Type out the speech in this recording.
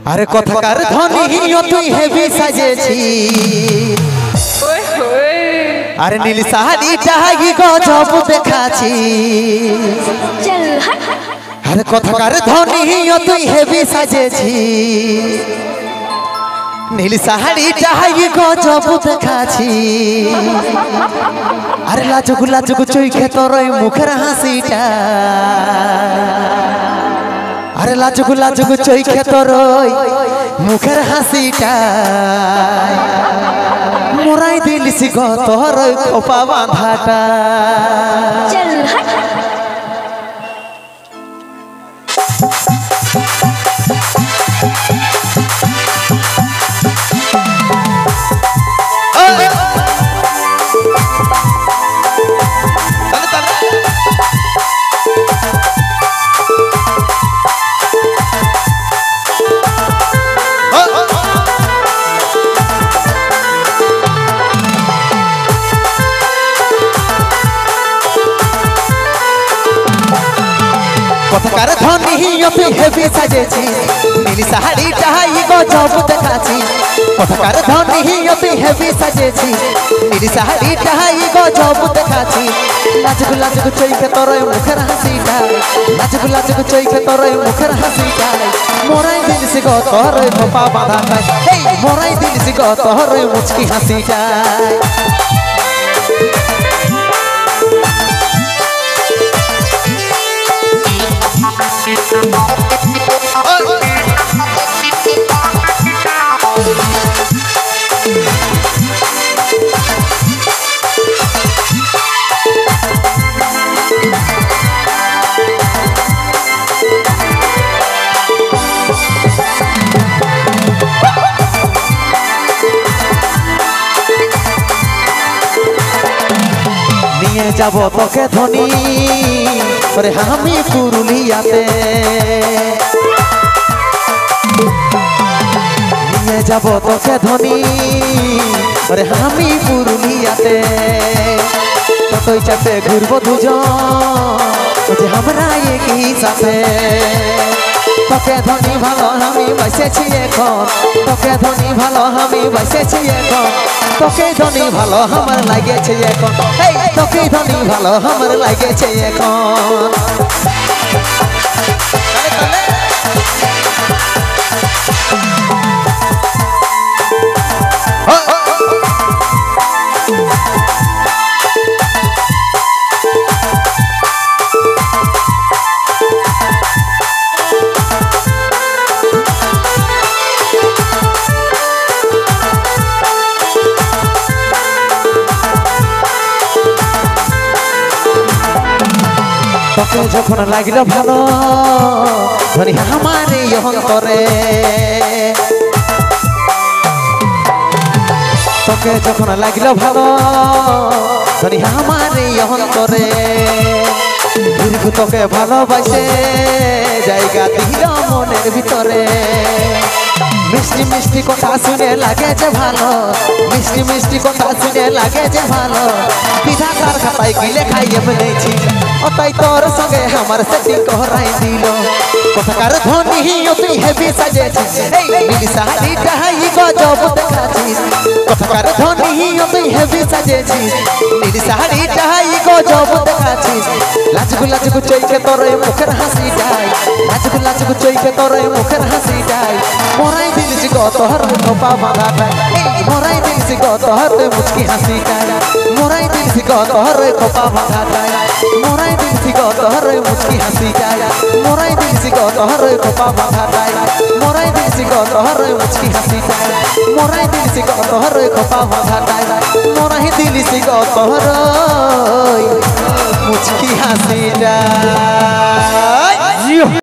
আরে কথাকার ধনী তুই হেভি সাজেছি আরে নীল শাড়িটা গজব দেখাছি আরে কথাকার ধনী তুই হেভি সাজেছি নীল শাড়িটা গজব দেখাছি আরে লাজুক লাজুক চোখে তোর মুখের হাসিটা আরে লাজুক লাজুক চোখে তোর মুখের হাসিটা মোরাই দিলিস গো তোর খোপা বাঁধাটা কথাকার ধনী তুই হেভি সাজেছি নীল শাড়িটা গজব দেখাছি কথাকার ধনী তুই হেভি সাজেছি নীল শাড়িটা গজব দেখাছি লাজুক লাজুক চোখে তোর মুখের হাসিটা লাজুক লাজুক চোখে তোর মুখের হাসিটা মোরাই দিলিস গো তোর খোপা বাঁধাটা মোরাই দিলিস গো তোর মুচকি হাসিটা নিয়ে যাব তোকে ধনী ওরে আমি পুরুলিয়াতে নিয়ে যাব তোকে ধনী ওরে আমি পুরুলিয়াতে তুই চাপে ঘুরবো দুজন যে আমরা একই সাথে তোকে ধনী ভালো আমি বসেছি এখন তোকে ধনী ভালো আমি বসেছি এখন তোকে ধনী ভালো আমার লাগেছে এখন তোকে ধনী ভালো আমার লাগেছে এখন তোকে যখন লাগিল ভালো ধনী আমার এই অন্তরে তোকে যখন লাগিল ভালো ধনী আমার এই অন্তরে দীর্ঘ তোকে ভালোবাসে জায়গা দিল মনের ভিতরে মিষ্টি মিষ্টি কথা শুনে লাগে যে ভালো মিষ্টি মিষ্টি কথা শুনে লাগে যে ভালো বিধাতার খাতায় কি লেখাই বলেছি ও তাই তোর সঙ্গে আমার সেটিং করাই দিল কথাকার ধনী তুই হেভি সাজেছিস নীল শাড়িটা গজব দেখাছিস কথাকার ধনী তুই হেভি সাজেছিস নীল শাড়িটা গজব দেখাছিস লাজুক লাজুক চোখে তোর মুখের হাসিটাই লাজুক লাজুক চোখে তোর মুখের হাসিটাই মোরাই দিলিস গো তোর খোপা বাঁধাটাই মোরাই দিলিস গো তোর মুচকি হাসিটাই মোরাই দিলিস গো তোর খোপা বাঁধাটাই মোরাই দিলিস গো তোর মুচকি হাসিটাই মোরাই দিলিস গো তোর খোপা বাঁধাটাই মোরাই দিলিস গো তোর মুচকি হাসিটাই মোরাই দিলিস গো তোর খোপা বাঁধাটাই মোরাই দিলিস গো তোর মুচকি হাসিটাই